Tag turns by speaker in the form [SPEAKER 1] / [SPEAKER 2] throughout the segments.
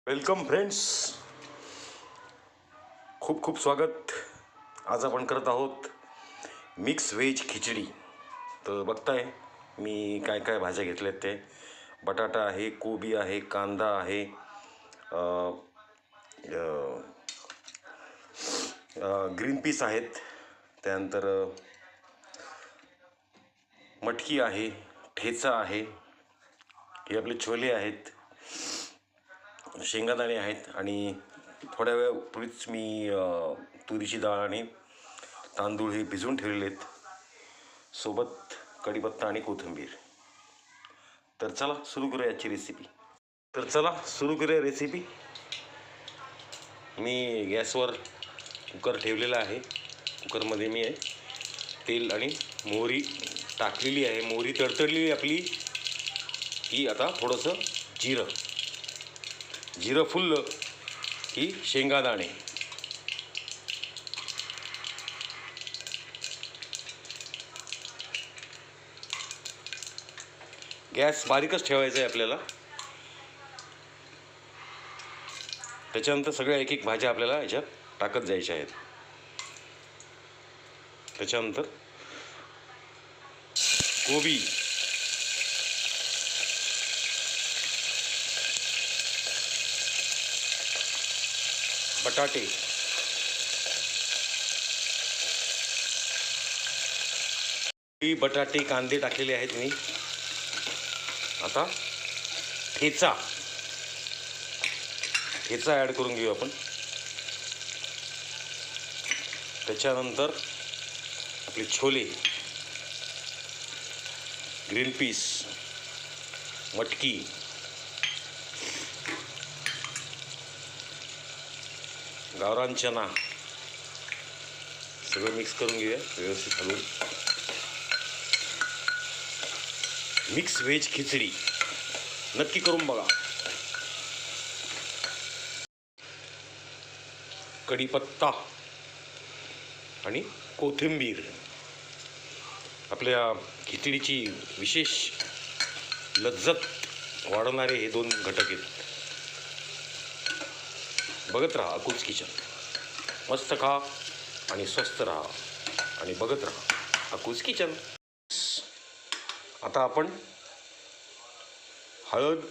[SPEAKER 1] Welcome friends, खूप खूप स्वागत. आज आपण करत आहोत मिक्स व्हेज खिचडी. तर बघताय मी काय काय भाज्या घेतल्यात ते. बटाटा आहे, कोबी आहे, कांदा आहे, ग्रीन पीस आहेत, त्यानंतर मटकी आहे, ठेचा आहे, हे आपले छोले आहेत, शेंगादाणे आहेत आणि थोड्या वेळापूर्वीच मी तुरीची डाळ आणि तांदूळ हे भिजवून ठेवलेले आहेत, सोबत कढीपत्ता आणि कोथिंबीर. तर चला सुरू करूया याची रेसिपी. मी गॅसवर कुकर ठेवलेला आहे. कुकरमध्ये मी तेल आणि मोहरी टाकलेली आहे. मोहरी तडतडलेली आपली की आता थोडंसं जिरं फुललं की शेंगादाणे, गॅस बारीकच ठेवायचा आहे आपल्याला. त्याच्यानंतर सगळ्या एक एक भाज्या आपल्याला याच्यात टाकत जायच्या आहेत. त्याच्यानंतर कोबी, बटाटे, बटाटे कांदे टाकलेले आहेत मी. आता ठेचा ॲड करून घेऊ आपण. त्याच्यानंतर आपले छोले, ग्रीन पीस, मटकी, गावरान चना सगळं मिक्स करून घेऊया व्यवस्थित हलवून. मिक्स व्हेज खिचडी नक्की करून बघा. कढीपत्ता आणि कोथिंबीर आपल्या खिचडीची विशेष लज्जत वाढवणारे हे दोन घटक आहेत. बघत राहा अकुज किचन. मस्त खा आणि स्वस्त राहा आणि बघत राहा अकुज किचन. आता आपण हळद,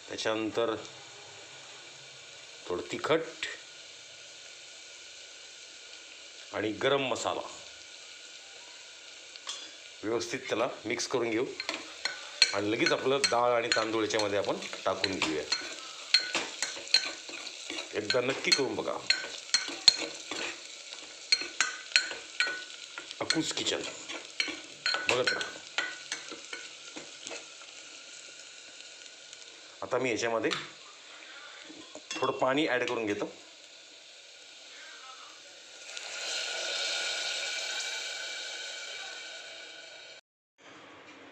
[SPEAKER 1] त्याच्यानंतर थोडं तिखट आणि गरम मसाला व्यवस्थित त्याला मिक्स करून घेऊ आणि लगेच आपलं डाळ आणि तांदूळ याच्यामध्ये आपण टाकून घेऊया. एकदा नक्की करून बघा अकुज किचन. बघत राहा. आता मी याच्यामध्ये थोडं पाणी ॲड करून घेतो.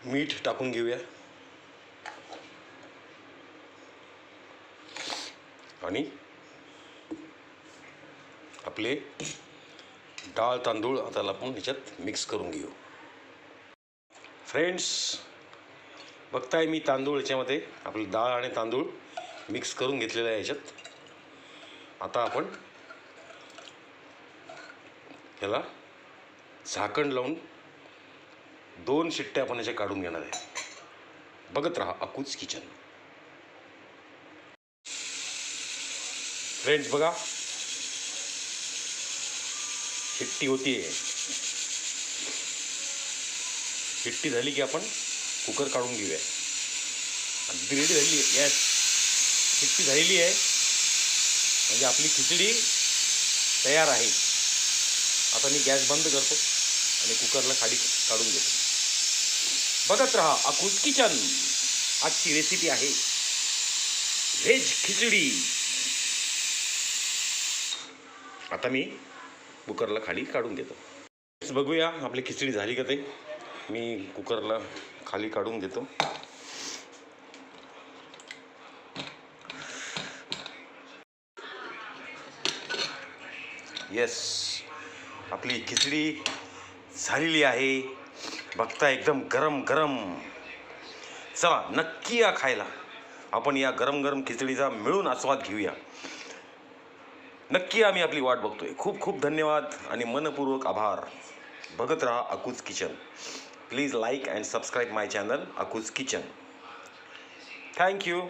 [SPEAKER 1] मीठ टाकून घेऊया आणि आपले डाळ तांदूळ आता आपण ह्याच्यात मिक्स करून घेऊ. फ्रेंड्स बघताय मी तांदूळ याच्यामध्ये आपली डाळ आणि तांदूळ मिक्स करून घेतलेलं आहे याच्यात. आता आपण ह्याला झाकण लावून 2 शिट्ट्या आपण याच्या काढून घेणार आहे. बघत राहा अकुज किचन. फ्रेंड्स बघा शिट्टी होतीये. शिट्टी झाली की आपण कुकर काढून घेऊया. अगदी रेडी झाली आहे. गॅस शिट्टी झालेली आहे म्हणजे आपली खिचडी तयार आहे. आता मी गॅस बंद करतो आणि कुकरला खाली काढून घेतो. बघत राहा अकुज किचन. आजची रेसिपी आहे व्हेज खिचडी. आता मी कुकरला खाली काढून घेतो. बघूया आपली खिचडी झाली का ते. मी कुकरला खाली काढून घेतो. येस, आपली खिचडी झालेली आहे. बघता एकदम गरम गरम. चला नक्की या खायला. आपण या गरम गरम खिचडीचा मिळून आस्वाद घेऊया. नक्की आम्ही आपली वाट बघतोय. खूप खूप धन्यवाद आणि मनपूर्वक आभार. बघत राहा अकूज kitchen. Please like and subscribe my channel अकूज किचन. थँक्यू.